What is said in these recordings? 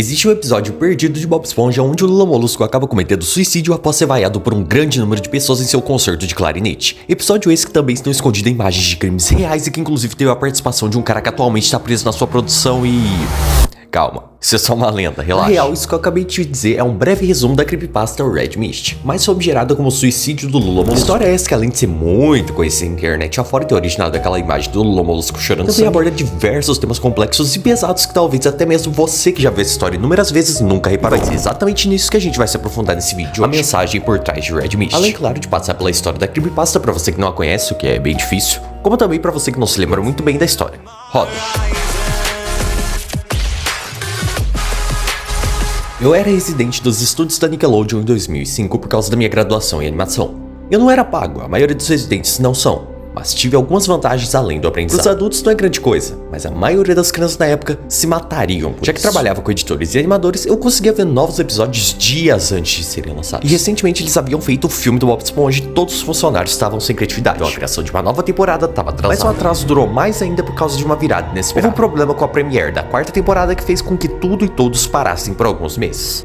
Existe um episódio perdido de Bob Esponja onde o Lula Molusco acaba cometendo suicídio após ser vaiado por um grande número de pessoas em seu concerto de clarinete. Episódio esse que também estão escondido em imagens de crimes reais e que inclusive teve a participação de um cara que atualmente está preso na sua produção e... Calma, isso é só uma lenda, relaxa. Na real, isso que eu acabei de te dizer é um breve resumo da creepypasta Red Mist, mais famigerada como o suicídio do Lula Molusco. A história é essa que, além de ser muito conhecida na internet afora e ter originado daquela imagem do Lula Molusco chorando, também aborda diversos temas complexos e pesados que talvez até mesmo você que já viu essa história inúmeras vezes nunca reparou. Mas é exatamente nisso que a gente vai se aprofundar nesse vídeo, a mensagem por trás de Red Mist. Além, claro, de passar pela história da creepypasta pra você que não a conhece, o que é bem difícil, como também pra você que não se lembra muito bem da história. Roda. Eu era residente dos estúdios da Nickelodeon em 2005 por causa da minha graduação em animação. Eu não era pago, a maioria dos residentes não são, mas tive algumas vantagens além do aprendizado. Os adultos não é grande coisa, mas a maioria das crianças na época se matariam por já que trabalhava com editores e animadores, eu conseguia ver novos episódios dias antes de serem lançados. E recentemente eles haviam feito o filme do Bob Esponja e todos os funcionários estavam sem criatividade. Então a criação de uma nova temporada estava atrasada. Mas o atraso durou mais ainda por causa de uma virada inesperada. Houve um problema com a premiere da quarta temporada que fez com que tudo e todos parassem por alguns meses.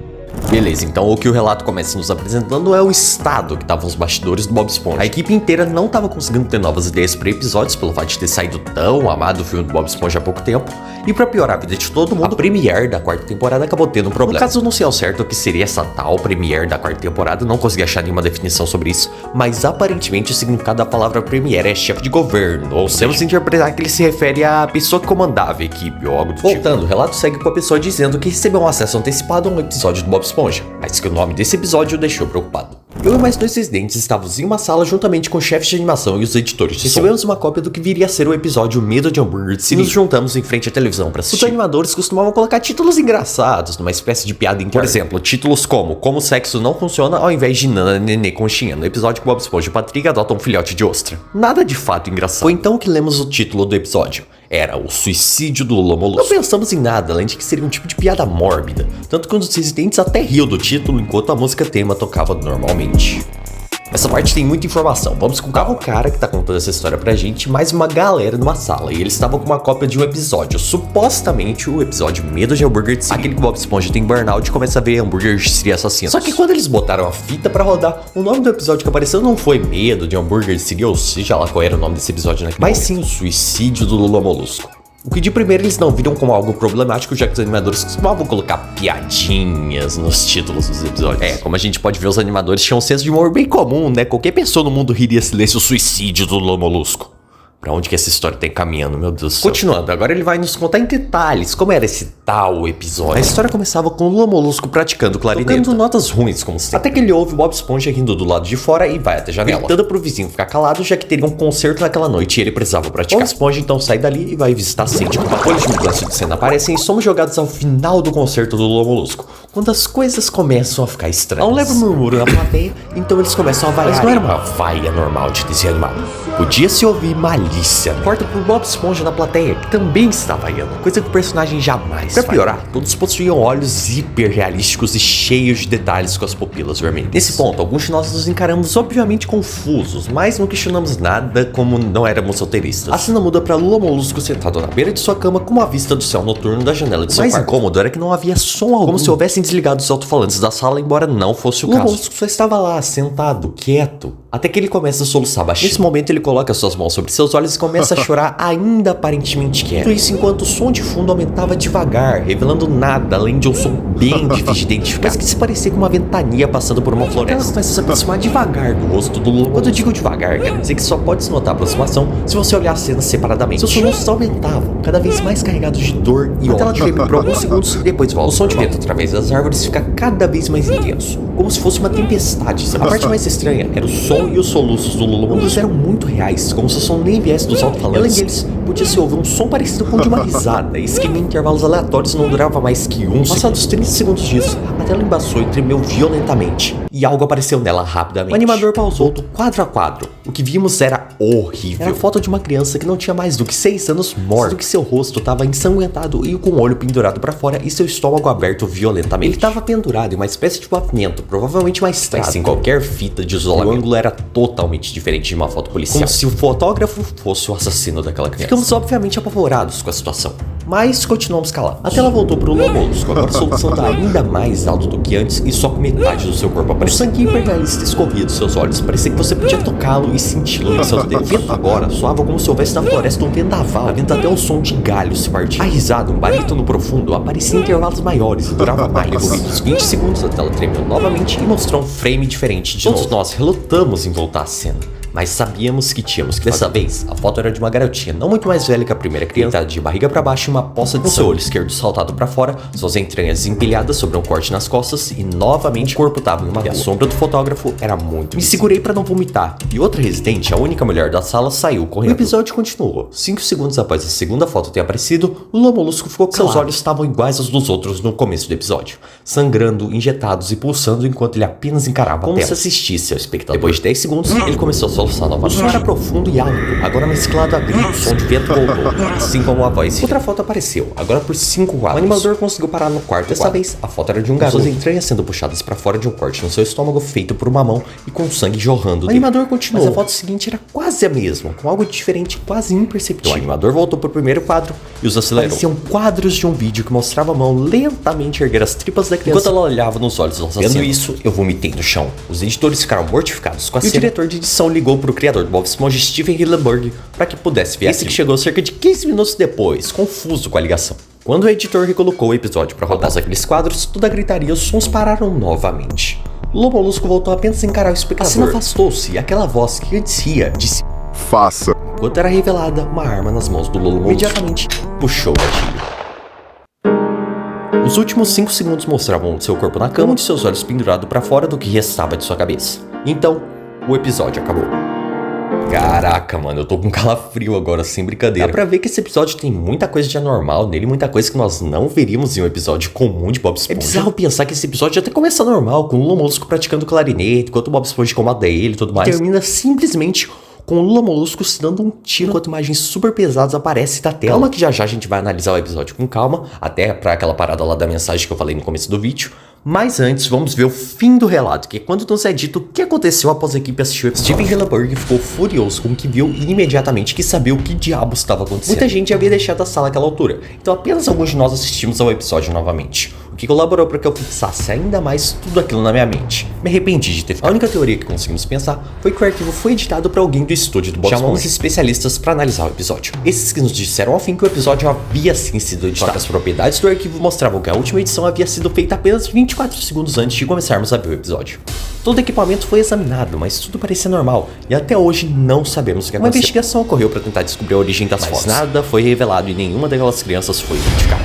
Beleza, então o que o relato começa nos apresentando é o estado que estavam os bastidores do Bob Esponja. A equipe inteira não estava conseguindo ter novas ideias para episódios pelo fato de ter saído tão amado o filme do Bob Esponja há pouco tempo. E pra piorar a vida de todo mundo, a premiere da quarta temporada acabou tendo um problema. No caso, eu não sei ao certo o que seria essa tal premiere da quarta temporada, não consegui achar nenhuma definição sobre isso, mas aparentemente o significado da palavra premiere é chefe de governo, ou seja, temos que interpretar que ele se refere à pessoa que comandava a equipe ou algo do tipo. Voltando, o relato segue com a pessoa dizendo que recebeu um acesso antecipado a um episódio do Bob Esponja, mas que o nome desse episódio o deixou preocupado. Eu e mais dois residentes estávamos em uma sala juntamente com chefes de animação e os editores de som. Recebemos uma cópia do que viria a ser o episódio Medo de Hambúrguer e nos juntamos em frente à televisão para assistir. Os animadores costumavam colocar títulos engraçados, numa espécie de piada interna. Por exemplo, títulos como o sexo não funciona ao invés de Nana Nenê Conchinha, no episódio que Bob Esponja e Patrick adotam um filhote de ostra. Nada de fato engraçado. Foi então que lemos o título do episódio. Era o suicídio do Lula Molusco. Não pensamos em nada, além de que seria um tipo de piada mórbida, tanto que um dos residentes até riu do título enquanto a música tema tocava normalmente. Essa parte tem muita informação, vamos com o cara que tá contando essa história pra gente, mais uma galera numa sala, e eles estavam com uma cópia de um episódio, supostamente o episódio Medo de Hambúrguer de Siri. Aquele que Bob Esponja tem burnout e começa a ver hambúrguer de Siri assassinos. Só que quando eles botaram a fita pra rodar, o nome do episódio que apareceu não foi Medo de Hambúrguer de Siri, ou seja lá qual era o nome desse episódio naquele mas sim o suicídio do Lula Molusco. O que de primeiro eles não viram como algo problemático, já que os animadores costumavam colocar piadinhas nos títulos dos episódios. É, como a gente pode ver, os animadores tinham um senso de humor bem comum, né? Qualquer pessoa no mundo riria se lesse o suicídio do Lula Molusco. Pra onde que essa história tá encaminhando, meu Deus do céu. Continuando, agora ele vai nos contar em detalhes como era esse tal episódio. A história começava com o Lula Molusco praticando clarinete, tocando notas ruins, como sempre. Até que ele ouve o Bob Esponja rindo do lado de fora e vai até a janela, gritando pro vizinho ficar calado, já que teria um concerto naquela noite e ele precisava praticar. Bob Esponja então sai dali e vai visitar Sandy. Vapores de mudança de cena aparecem e somos jogados ao final do concerto do Lula Molusco, quando as coisas começam a ficar estranhas. Há um leve murmúrio na plateia, então eles começam a vaiar. Mas não era uma vaia normal de desenho animado. Podia-se ouvir malícia, né? Corta pro Bob Esponja na plateia, que também está vaiando, coisa que o personagem jamais faz. Pra piorar, todos possuíam olhos hiper realísticos e cheios de detalhes com as pupilas vermelhas. Nesse ponto, alguns de nós nos encaramos obviamente confusos, mas não questionamos nada como não éramos roteiristas. A cena muda pra Lula Molusco sentado na beira de sua cama com uma vista do céu noturno da janela de seu quarto. O mais incômodo era que não havia som algum, como se houvessem desligado os alto-falantes da sala, embora não fosse o caso. Lula Molusco só estava lá, sentado, quieto, até que ele começa a soluçar baixinho. Nesse momento ele coloca suas mãos sobre seus olhos e começa a chorar ainda aparentemente quieto. Tudo isso enquanto o som de fundo aumentava devagar, revelando nada além de um som bem difícil de identificar, mas que se parecia com uma ventania passando por uma floresta. Ela começa a se aproximar devagar do rosto do Lula. Quando eu digo devagar, quer dizer que só pode se notar a aproximação se você olhar a cena separadamente. Seus soluços aumentavam, cada vez mais carregados de dor e ódio. Ela treme por alguns segundos e depois volta. O som de vento através das árvores fica cada vez mais intenso, como se fosse uma tempestade. A parte mais estranha era o som e os soluços do Lula. Ambos eram muito reais, como se o som nem viesse dos alto-falantes. Além deles, podia-se ouvir um som parecido com o de uma risada, e que em intervalos aleatórios não durava mais que um segundo. Passados 30 segundos disso, a tela embaçou e tremeu violentamente, e algo apareceu nela rapidamente. O animador pausou quadro a quadro. O que vimos era horrível. Era a foto de uma criança que não tinha mais do que 6 anos morta, sendo que seu rosto estava ensanguentado e com o olho pendurado para fora e seu estômago aberto violentamente. Ele estava pendurado em uma espécie de pavimento, provavelmente uma estrada, sem qualquer fita de isolamento. O ângulo era totalmente diferente de uma foto policial, como se o fotógrafo fosse o assassino daquela criança. Ficamos obviamente apavorados com a situação. mas continuamos calados. A tela voltou pro Lula Molusco, agora a solução tá ainda mais alto do que antes e só com metade do seu corpo aparecendo. O sangue hiperrealista escorria dos seus olhos, parecia que você podia tocá-lo e senti-lo em seus dedos. O vento agora soava como se houvesse na floresta um vendaval, havendo até um som de galhos se partir. A risada, um barítono profundo, aparecia em intervalos maiores e durava mais. Decorridos 20 segundos, a tela tremeu novamente e mostrou um frame diferente de novo. Todos nós relutamos em voltar à cena, mas sabíamos que tínhamos que dessa vez, a foto era de uma garotinha não muito mais velha que a primeira criança, deitada de barriga pra baixo e uma poça de seu olho esquerdo saltado pra fora, suas entranhas empilhadas sobre um corte nas costas e novamente o corpo tava em uma rua. A sombra do fotógrafo era muito. Me segurei pra não vomitar e outra residente, a única mulher da sala, saiu correndo. O episódio continuou. 5 segundos após a segunda foto ter aparecido, o Lula Molusco ficou calado. Seus olhos estavam iguais aos dos outros no começo do episódio, sangrando, injetados e pulsando enquanto ele apenas encarava a tela, como se assistisse ao espectador. Depois de 10 segundos, ele começou a soluçar novamente. O som era profundo e alto, agora mesclado a gritos, som de vento voltou, assim como a voz. Outra foto apareceu, agora por 5 quadros. O animador conseguiu parar no quarto. Dessa vez, a foto era de um garoto, suas entranhas sendo puxadas pra fora de um corte no seu estômago feito por uma mão e com sangue jorrando. O animador continuou, mas a foto seguinte era quase a mesma, com algo diferente, quase imperceptível. O animador voltou pro primeiro quadro e os acelerou. Pareciam quadros de um vídeo que mostrava a mão lentamente erguer as tripas da criança enquanto ela olhava nos olhos do assassino. Vendo isso, eu vomitei no chão. Os editores ficaram mortificados com a cena. E o diretor de edição ligou pro criador do Bob Esponja, Steven Hillenburg, para que pudesse ver. Esse que chegou cerca de 15 minutos depois, confuso com a ligação. Quando o editor recolocou o episódio para rodar aqueles quadros, toda a gritaria e os sons pararam novamente. O Lula Molusco voltou apenas a encarar o espectador. A cena afastou-se e aquela voz que antes ria disse: "Faça." Enquanto era revelada uma arma nas mãos do Lula Molusco, imediatamente puxou o gatilho. Os últimos 5 segundos mostravam seu corpo na cama, de seus olhos pendurados para fora do que restava de sua cabeça. Então, o episódio acabou. Caraca, mano, eu tô com calafrio agora, sem brincadeira. Dá pra ver que esse episódio tem muita coisa de anormal nele, muita coisa que nós não veríamos em um episódio comum de Bob Esponja. É bizarro pensar que esse episódio até começa normal, com o Lula Molusco praticando clarinete, enquanto o Bob Esponja comanda ele e tudo mais. E termina simplesmente com o Lula Molusco se dando um tiro enquanto imagens super pesadas aparecem na tela. Calma que já a gente vai analisar o episódio com calma, até pra aquela parada lá da mensagem que eu falei no começo do vídeo. Mas antes, vamos ver o fim do relato, que é quando nos é dito o que aconteceu após a equipe assistir o episódio. Steven Hillenburg ficou furioso com o que viu e imediatamente quis saber o que diabos estava acontecendo. Muita gente havia deixado a sala àquela altura, então apenas alguns de nós assistimos ao episódio novamente, o que colaborou para que eu fixasse ainda mais tudo aquilo na minha mente. Me arrependi de ter ficado. A única teoria que conseguimos pensar foi que o arquivo foi editado por alguém do estúdio do Bob Esponja. Chamamos especialistas para analisar o episódio. Esses que nos disseram ao fim que o episódio havia sim sido editado. Só que as propriedades do arquivo mostravam que a última edição havia sido feita apenas 24 segundos antes de começarmos a ver o episódio. Todo o equipamento foi examinado, mas tudo parecia normal, e até hoje não sabemos o que aconteceu. Uma investigação ocorreu para tentar descobrir a origem das fotos. Nada foi revelado e nenhuma daquelas crianças foi identificada.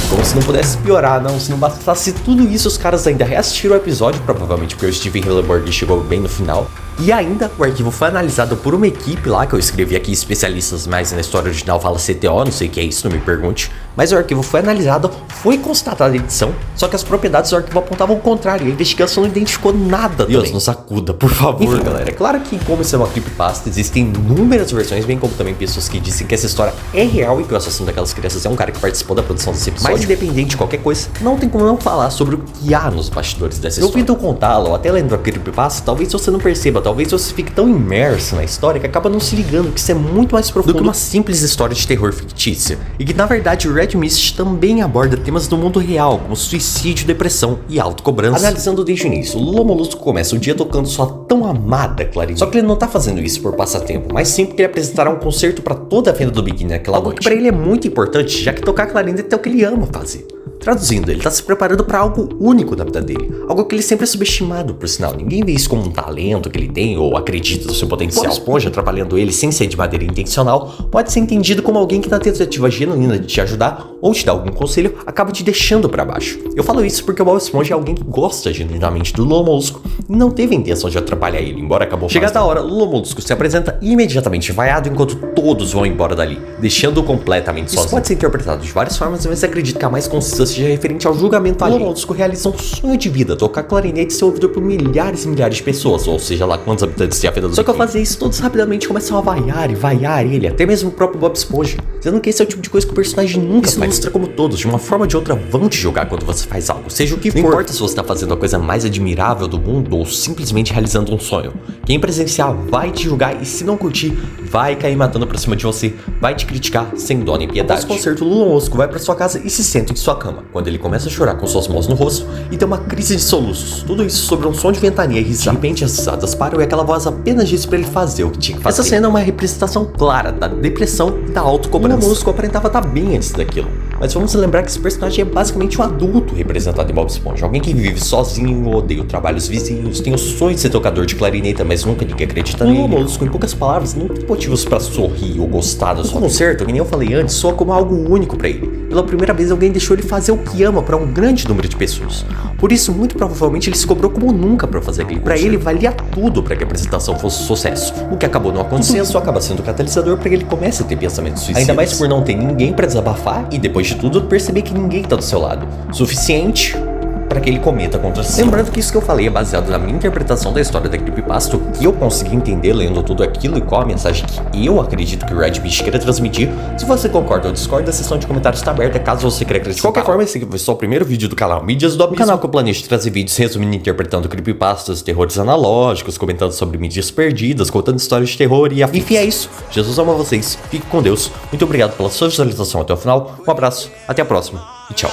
Como se não pudesse piorar, não, se não bastasse tudo isso, os caras ainda reassistiram o episódio, provavelmente porque o Steven Hillenburg chegou bem no final. E ainda, o arquivo foi analisado por uma equipe lá, que eu escrevi aqui, especialistas, mas na história original fala CTO, não sei o que é isso, não me pergunte. Mas o arquivo foi analisado, foi constatada a edição, só que as propriedades do arquivo apontavam o contrário, e a investigação não identificou nada. Deus nos acuda, por favor. Enfim, galera, é claro que como isso é uma creepypasta, existem inúmeras versões, bem como também pessoas que dizem que essa história é real e que o assassino daquelas crianças é um cara que participou da produção desse episódio. Mas independente de qualquer coisa, não tem como não falar sobre o que há nos bastidores dessa história. Eu tento contá-la, ou até lendo a creepypasta, talvez você não perceba, talvez você fique tão imerso na história que acaba não se ligando que isso é muito mais profundo do que uma simples história de terror fictícia. E que na verdade o Red Mist também aborda temas do mundo real, como suicídio, depressão e autocobrança. Analisando desde o início, o Lula Molusco começa o dia tocando sua tão amada clarinete. Só que ele não tá fazendo isso por passatempo, mas sim porque ele apresentará um concerto para toda a venda do Bikini naquela noite. Algo que pra ele é muito importante, já que tocar clarinete é o que ele ama fazer. Traduzindo, ele tá se preparando para algo único na vida dele, algo que ele sempre é subestimado, por sinal. Ninguém vê isso como um talento que ele tem ou acredita no seu potencial. Bob Esponja atrapalhando ele sem ser de maneira intencional pode ser entendido como alguém que na tentativa genuína de te ajudar ou te dar algum conselho acaba te deixando para baixo. Eu falo isso porque o Bob Esponja é alguém que gosta genuinamente do Lula Molusco e não teve a intenção de atrapalhar ele, embora acabou. Chegada a hora, Lula Molusco se apresenta imediatamente vaiado enquanto todos vão embora dali, deixando-o completamente sozinho. Isso pode ser interpretado de várias formas, mas acredito que a mais concisa seja referente ao julgamento alheio. O Lula Molusco realiza um sonho de vida, tocar clarinete e ser ouvido por milhares e milhares de pessoas, ou seja lá quantos habitantes tem a fenda do Só que ao fazer isso, todos rapidamente começam a vaiar e vaiar ele, até mesmo o próprio Bob Esponja, dizendo que esse é o tipo de coisa que o personagem nunca faz. Mostra como todos, de uma forma ou de outra, vão te julgar quando você faz algo, seja o que for. Não importa se você tá fazendo a coisa mais admirável do mundo ou simplesmente realizando um sonho. Quem presenciar vai te julgar e se não curtir, vai cair matando pra cima de você, vai te criticar sem dó nem piedade. Após o concerto, Lula Molusco vai pra sua casa e se senta em sua cama, quando ele começa a chorar com suas mãos no rosto e tem uma crise de soluços. Tudo isso sobre um som de ventania e risada. De repente as risadas param e aquela voz apenas disse pra ele fazer o que tinha que fazer. Essa cena é uma representação clara da depressão e da autocobrança. Lula Molusco aparentava estar bem antes daquilo, mas vamos lembrar que esse personagem é basicamente um adulto representado em Bob Esponja. Alguém que vive sozinho, odeia o trabalho dos vizinhos, tem o sonho de ser tocador de clarineta, mas nunca ninguém acredita nele. Lula Molusco, em poucas palavras, não tem motivos pra sorrir ou gostar da sua vida. O concerto, que nem eu falei antes, soa como algo único pra ele. Pela primeira vez alguém deixou ele fazer o que ama pra um grande número de pessoas. Por isso, muito provavelmente, ele se cobrou como nunca pra fazer aquele concerto. Pra ele, valia tudo pra que a apresentação fosse um sucesso. O que acabou não acontecendo só acaba sendo catalisador pra que ele comece a ter pensamentos suicidas. Ainda mais por não ter ninguém pra desabafar e, depois de tudo, perceber que ninguém tá do seu lado. Suficiente para que ele cometa contra si. Lembrando que isso que eu falei é baseado na minha interpretação da história da Creepypasta, que eu consegui entender lendo tudo aquilo e qual a mensagem que eu acredito que o Red Beach queira transmitir. Se você concorda ou discorda, a seção de comentários está aberta caso você queira acrescentar. De qualquer forma, esse foi só o primeiro vídeo do canal Mídias do Abismo, canal que eu planejo trazer vídeos resumindo e interpretando creepypastas, terrores analógicos, comentando sobre mídias perdidas, contando histórias de terror e afins. Enfim, é isso. Jesus ama vocês. Fique com Deus. Muito obrigado pela sua visualização até o final. Um abraço, até a próxima e tchau.